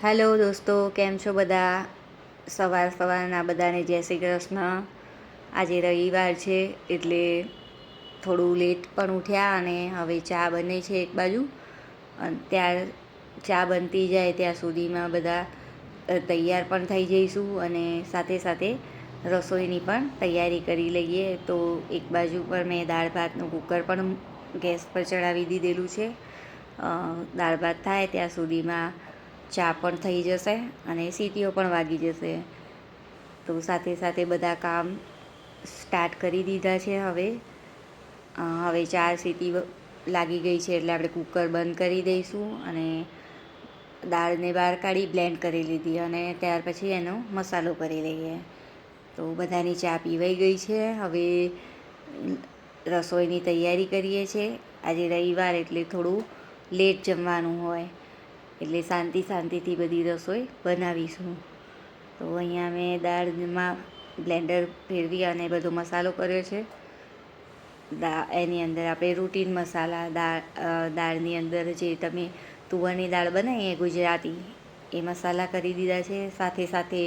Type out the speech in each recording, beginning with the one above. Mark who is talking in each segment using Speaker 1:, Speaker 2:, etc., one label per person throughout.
Speaker 1: Hello દોસ્તો, કેમ છો બધા? સવારના બધાને જય શ્રી કૃષ્ણ. આજે રવિવાર છે એટલે થોડું લેટ પણ ઉઠ્યા અને હવે ચા બને છે એક બાજુ. ત્યાં ચા બનતી જાય ત્યાં સુધીમાં બધા તૈયાર પણ થઈ જઈશું અને સાથે સાથે રસોઈની પણ તૈયારી કરી લઈએ. તો એક બાજુ પર મેં દાળ ભાતનું કુકર પણ ગેસ પર ચડાવી દીધેલું છે. દાળ ભાત થાય ત્યાં સુધીમાં ચા પણ થઈ જશે અને સીટીઓ પણ વાગી જશે. તો સાથે સાથે બધા કામ સ્ટાર્ટ કરી દીધા છે. હવે 4 સીટી લાગી ગઈ છે એટલે આપણે કુકર બંધ કરી દઈશું અને દાળને બહાર કાઢી બ્લેન્ડ કરી લીધી અને ત્યાર પછી એનો મસાલો કરી લઈએ. તો બધાની ચા પીવાઈ ગઈ છે. હવે રસોઈની તૈયારી કરીએ છીએ. આજે રવિવાર એટલે થોડું લેટ જમવાનું હોય એટલે શાંતિથી બધી રસોઈ બનાવીશું. તો અહીંયા મેં દાળમાં બ્લેન્ડર ફેરવી અને બધો મસાલો કર્યો છે. એની અંદર આપણે રૂટીન મસાલા દાળની અંદર જે તમે તુવરની દાળ બનાવીએ ગુજરાતી એ મસાલા કરી દીધા છે. સાથે સાથે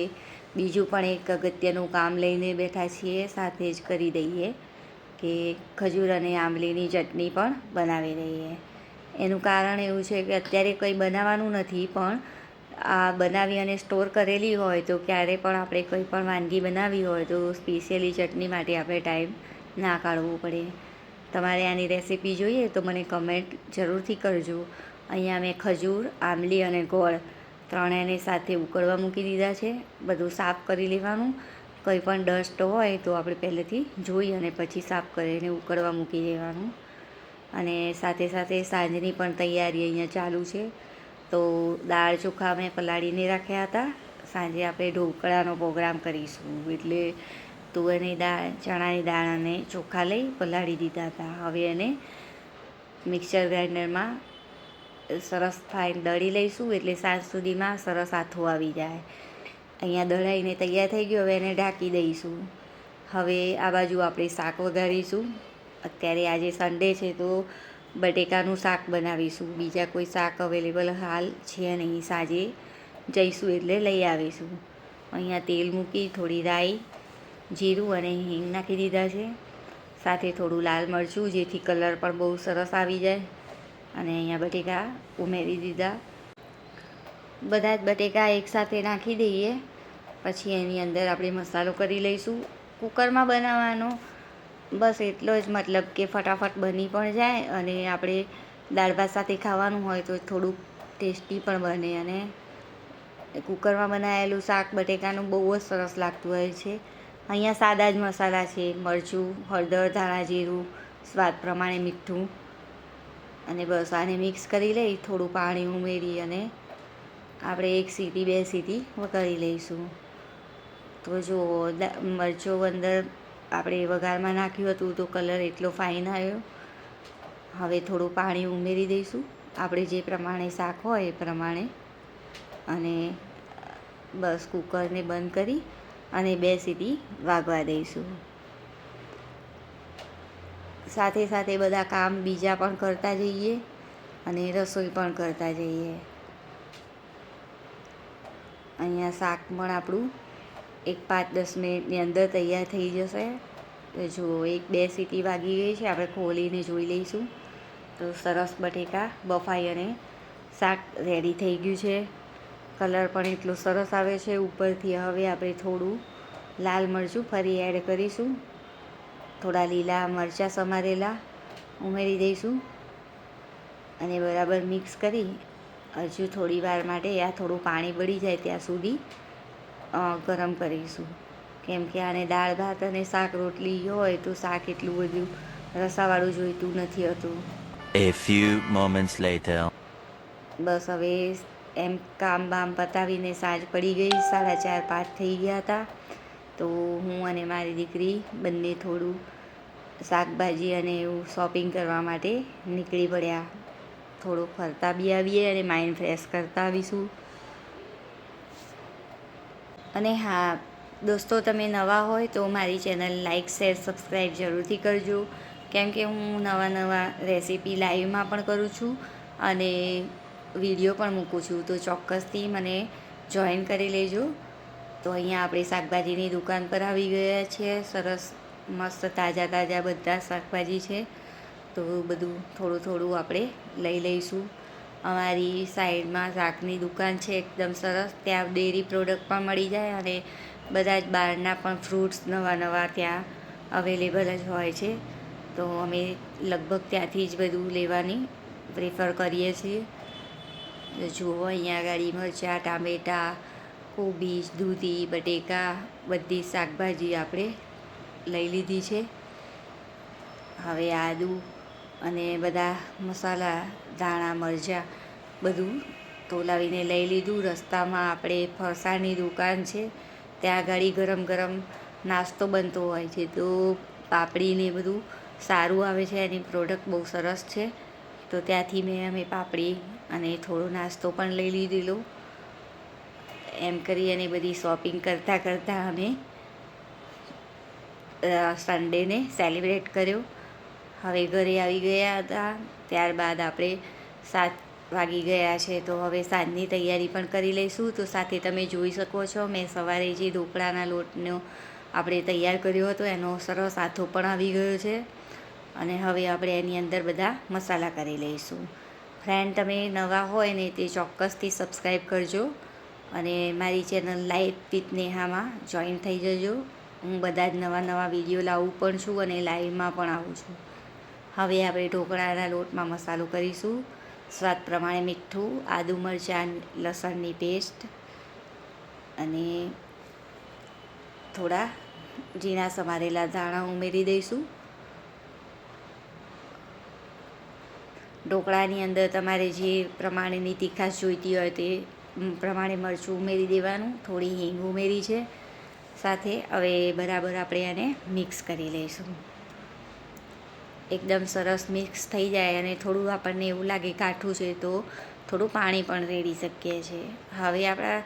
Speaker 1: બીજું પણ એક અગત્યનું કામ લઈને બેઠા છીએ. સાથે જ કરી દઈએ કે ખજૂર અને આંબલીની ચટણી પણ બનાવી દઈએ. એનું કારણ એવું છે કે અત્યારે કંઈ બનાવવાનું નથી, પણ આ બનાવી અને સ્ટોર કરેલી હોય તો ક્યારે પણ આપણે કંઈ પણ વાનગી બનાવી હોય તો સ્પેશિયલી ચટણી માટે આપણે ટાઈમ ના કાઢવો પડે. તમારે આની રેસીપી જોઈએ તો મને કમેન્ટ જરૂરથી કરજો. અહીંયા મેં ખજૂર, આંબલી અને ગોળ ત્રણેયને સાથે ઉકળવા મૂકી દીધા છે. બધું સાફ કરી લેવાનું. કંઈ પણ ડસ્ટ હોય તો આપણે પહેલેથી જોઈ અને પછી સાફ કરીને ઉકળવા મૂકી દેવાનું. અને સાથે સાથે સાંજની પણ તૈયારી અહીંયા ચાલુ છે. તો દાળ ચોખા મેં પલાળીને રાખ્યા હતા. સાંજે આપણે ઢોકળાનો પ્રોગ્રામ કરીશું એટલે તુવેરની દાળ, ચણાની દાળ અને ચોખા લઈ પલાળી દીધા હતા. હવે એને મિક્સર ગ્રાઇન્ડરમાં સરસ ફાઇન દળી લઈશું એટલે સાંજ સુધીમાં સરસ આથો આવી જાય. અહીંયા દળાઈને તૈયાર થઈ ગયો. હવે એને ઢાંકી દઈશું. હવે આ બાજુ આપણે શાક વઘારીશું. અત્યારે આજે સન્ડે છે તો બટેકાનું શાક બનાવીશું. બીજા કોઈ શાક અવેલેબલ હાલ છે નહીં. સાંજે જઈશું એટલે લઈ આવીશું. અહીંયા તેલ મૂકી થોડી રાઈ, જીરું અને હિંગ નાખી દીધા છે. સાથે થોડું લાલ મરચું જેથી કલર પણ બહુ સરસ આવી જાય. અને અહીંયા બટેકા ઉમેરી દીધા. બધા જ બટેકા એકસાથે નાખી દઈએ. પછી એની અંદર આપણે મસાલો કરી લઈશું. કુકરમાં બનાવવાનો બસ એટલો જ મતલબ કે ફટાફટ બની પણ જાય અને આપણે દાળ ભાત સાથે ખાવાનું હોય તો થોડુંક ટેસ્ટી પણ બને. અને કુકરમાં બનાવેલું શાક બટેકાનું બહુ જ સરસ લાગતું હોય છે. અહીંયા સાદા જ મસાલા છે. મરચું, હળદર, ધાણા જીરું, સ્વાદ પ્રમાણે મીઠું અને બસ આને મિક્સ કરી લઈ થોડું પાણી ઉમેરી અને આપણે 1 સીટી 2 સીટી વઘારી લઈશું. તો જો મરચું અંદર આપણે વઘારમાં નાખ્યું હતું તો કલર એટલો ફાઇન આવ્યો. હવે થોડું પાણી ઉમેરી દઈશું આપણે જે પ્રમાણે શાક હોય એ પ્રમાણે. અને બસ કુકરને બંધ કરી અને 2 સીટી વાગવા દઈશું. સાથે સાથે બધા કામ બીજા પણ કરતા જઈએ અને રસોઈ પણ કરતા જઈએ. અહીંયા શાક પણ આપણું 5-10 મિનિટની અંદર તૈયાર થઈ જશે. જો 1-2 સીટી વાગી ગઈ છે. આપણે ખોલીને જોઈ લઈશું તો સરસ બટેકા બફાઈ અને શાક રેડી થઈ ગયું છે. કલર પણ એટલો સરસ આવે છે ઉપરથી. હવે આપણે થોડું લાલ મરચું ફરી એડ કરીશું. થોડા લીલા મરચાં સમારેલા ઉમેરી દઈશું અને બરાબર મિક્સ કરી હજુ થોડી વાર માટે આ થોડું પાણી બળી જાય ત્યાં સુધી ગરમ કરીશું. કેમ કે આને દાળ ભાત અને શાક રોટલી હોય તો શાક એટલું બધું રસાવાળું જોઈતું નથી હોતું.
Speaker 2: A few moments later.
Speaker 1: બસ હવે એમ કામ બામ પતાવીને સાંજ પડી ગઈ. 4:30-5 થઈ ગયા હતા. તો હું અને મારી દીકરી બંને થોડું શાકભાજી અને એવું શોપિંગ કરવા માટે નીકળી પડ્યા. થોડું ફરતા બી આવીએ અને માઇન્ડ ફ્રેશ કરતા આવીશું. અને હા દોસ્તો, તમે નવા હોય તો મારી ચેનલ લાઇક, શેર, સબસ્ક્રાઈબ જરૂરથી કરજો. કેમ કે હું નવા રેસીપી લાઈવમાં પણ કરું છું અને વિડીયો પણ મૂકું છું, તો ચોક્કસથી મને જોઈન કરી લેજો. તો અહીંયા આપણે શાકભાજીની દુકાન પર આવી ગયા છીએ. સરસ મસ્ત તાજા બધા શાકભાજી છે, તો બધું થોડું થોડું આપણે લઈ લઈશું. અમારી સાઈડમાં શાકની દુકાન છે એકદમ સરસ. ત્યાં ડેરી પ્રોડક્ટ પણ મળી જાય અને બધા જ બહારના પણ ફ્રૂટ્સ નવા ત્યાં અવેલેબલ જ હોય છે. તો અમે લગભગ ત્યાંથી જ બધું લેવાની પ્રેફર કરીએ છીએ. જુઓ અહીંયા ગાડી મરચાં, ટામેટાં, કોબીજ, દૂધી, બટેકા બધી શાકભાજી આપણે લઈ લીધી છે. હવે આદુ અને બધા મસાલા, ધાણા, મરચાં બધું તોલાવીને લઈ લીધું. રસ્તામાં આપણે ફરસાણની દુકાન છે, ત્યાં આગળ ગરમ નાસ્તો બનતો હોય છે, તો પાપડીને બધું સારું આવે છે, એની પ્રોડક્ટ બહુ સરસ છે. તો ત્યાંથી અમે પાપડી અને થોડો નાસ્તો પણ લઈ લીધેલો. એમ કરી અને બધી શોપિંગ કરતાં અમે સન્ડેને સેલિબ્રેટ કર્યો. હવે ઘરે આવી ગયા હતા. ત્યારબાદ આપણે 7 વાગી ગયા છે, તો હવે સાંજની તૈયારી પણ કરી લઈશું. તો સાથે તમે જોઈ શકો છો, મેં સવારે જે ઢોકળાના લોટનો આપણે તૈયાર કર્યો હતો એનો સરસ આથો પણ આવી ગયો છે. અને હવે આપણે એની અંદર બધા મસાલા કરી લઈશું. ફ્રેન્ડ, તમે નવા હોય ને તે ચોક્કસથી સબસ્ક્રાઈબ કરજો અને મારી ચેનલ લાઈફ વિથ નેહામાં જોઈન થઈ જજો. હું બધા જ નવા વિડીયો લાવું પણ છું અને લાઈવમાં પણ આવું છું. હવે આપણે ઢોકળાના લોટમાં મસાલો કરીશું. સ્વાદ પ્રમાણે મીઠું, આદુ મરચાં લસણની પેસ્ટ અને થોડા ઝીણા સમારેલા ધાણા ઉમેરી દઈશું. ઢોકળાની અંદર તમારે જે પ્રમાણેની તીખાશ જોઈતી હોય તે પ્રમાણે મરચું ઉમેરી દેવાનું. થોડી હિંગ ઉમેરી છે સાથે. હવે બરાબર આપણે આને મિક્સ કરી લઈશું. એકદમ સરસ મિક્સ થઈ જાય અને થોડું આપણને એવું લાગે કાઠું છે તો થોડું પાણી પણ રેડી શકીએ છીએ. હવે આપણા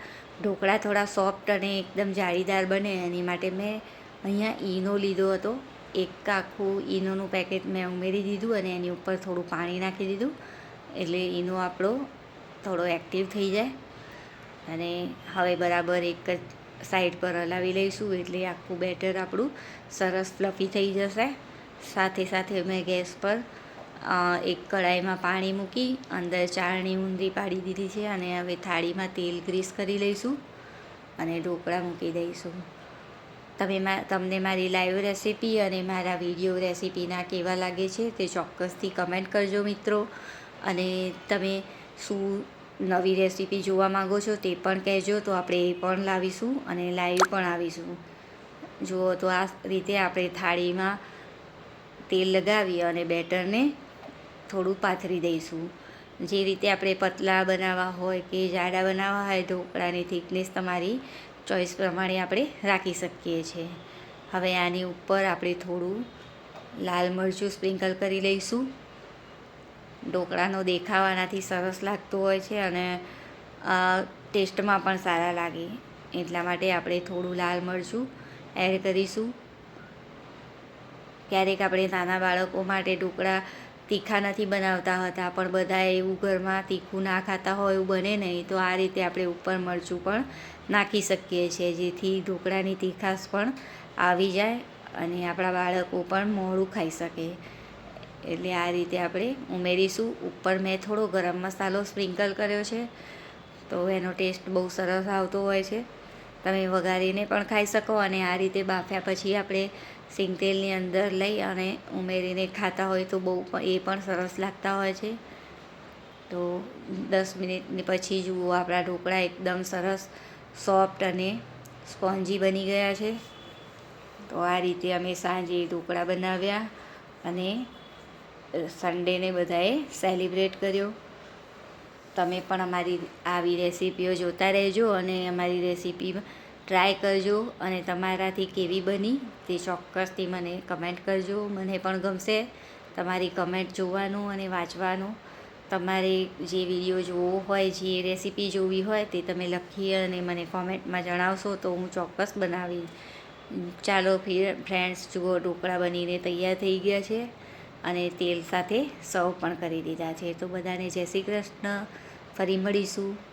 Speaker 1: ઢોકળા થોડા સોફ્ટ અને એકદમ જાળીદાર બને એની માટે મેં અહીંયા ઈનો લીધો હતો. એક આખું ઈનોનું પેકેટ મેં ઉમેરી દીધું અને એની ઉપર થોડું પાણી નાખી દીધું, એટલે ઈનો આપણો થોડો એક્ટિવ થઈ જાય. અને હવે બરાબર એક જ સાઈડ પર હલાવી લઈશું, એટલે આખું બેટર આપણું સરસ ફ્લફી થઈ જશે. સાથે મેં ગેસ પર એક કઢાઈમાં પાણી મૂકી અંદર ચાળણી ઊંધી પાડી દીધી છે અને હવે થાળીમાં તેલ ગ્રીસ કરી લઈશું અને ઢોકળા મૂકી દઈશું. તમને મારી લાઈવ રેસીપી અને મારા વિડીયો રેસીપીના કેવા લાગે છે તે ચોક્કસથી કમેન્ટ કરજો મિત્રો. અને તમે શું નવી રેસીપી જોવા માગો છો તે પણ કહેજો, તો આપણે એ પણ લાવીશું અને લાઈવ પણ આવીશું. જુઓ તો આ રીતે આપણે થાળીમાં તેલ લગાવી અને બેટરને થોડું પાથરી દઈશું. જે રીતે આપણે પતલા બનાવવા હોય કે જાડા બનાવવા હોય, ઢોકળાની થિકનેસ તમારી ચોઈસ પ્રમાણે આપણે રાખી શકીએ છીએ. હવે આની ઉપર આપણે થોડું લાલ મરચું સ્પ્રિંકલ કરી લઈશું. ઢોકળાનો દેખાવ આનાથી સરસ લાગતો હોય છે અને ટેસ્ટમાં પણ સારા લાગે, એટલા માટે આપણે થોડું લાલ મરચું એડ કરીશું. ક્યારેક આપણે નાના બાળકો માટે ઢોકળા તીખા નથી બનાવતા હતા, પણ બધા એવું ઘરમાં તીખું ના ખાતા હોય એવું બને નહીં, તો આ રીતે આપણે ઉપર મરચું પણ નાખી શકીએ છીએ, જેથી ઢોકળાની તીખાશ પણ આવી જાય અને આપણા બાળકો પણ મોડું ખાઈ શકે. એટલે આ રીતે આપણે ઉમેરીશું. ઉપર મેં થોડો ગરમ મસાલો સ્પ્રિંકલ કર્યો છે, તો એનો ટેસ્ટ બહુ સરસ આવતો હોય છે. તમે વઘારીને પણ ખાઈ શકો અને આ રીતે બાફ્યા પછી આપણે સિંગ તેલની અંદર લઈ અને ઉમેરીને ખાતા હોય તો એ પણ સરસ લાગતા હોય છે. તો 10 મિનિટની પછી જુઓ આપણા ઢોકળા એકદમ સરસ સોફ્ટ અને સ્પોન્જી બની ગયા છે. તો આ રીતે અમે સાંજે ઢોકળા બનાવ્યા અને સન્ડેને બધાએ સેલિબ્રેટ કર્યો. તમે પણ અમારી આવી રેસીપીઓ જોતા રહેજો અને અમારી રેસીપી ટ્રાય કરજો અને તમારાથી કેવી બની તે ચોક્કસથી મને કમેન્ટ કરજો. મને પણ ગમશે તમારી કમેન્ટ જોવાનું અને વાંચવાનું. તમારે જે વિડીયો જોવો હોય, જે રેસીપી જોવી હોય તે તમે લખી અને મને કોમેન્ટમાં જણાવશો તો હું ચોક્કસ બનાવી. ચાલો ફ્રેન્ડ્સ, જુઓ ઢોકળા બનીને તૈયાર થઈ ગયા છે અને તેલ સાથે સર્વ પણ કરી દીધા છે. તો બધાને જય શ્રી કૃષ્ણ. ફરી મળીશું.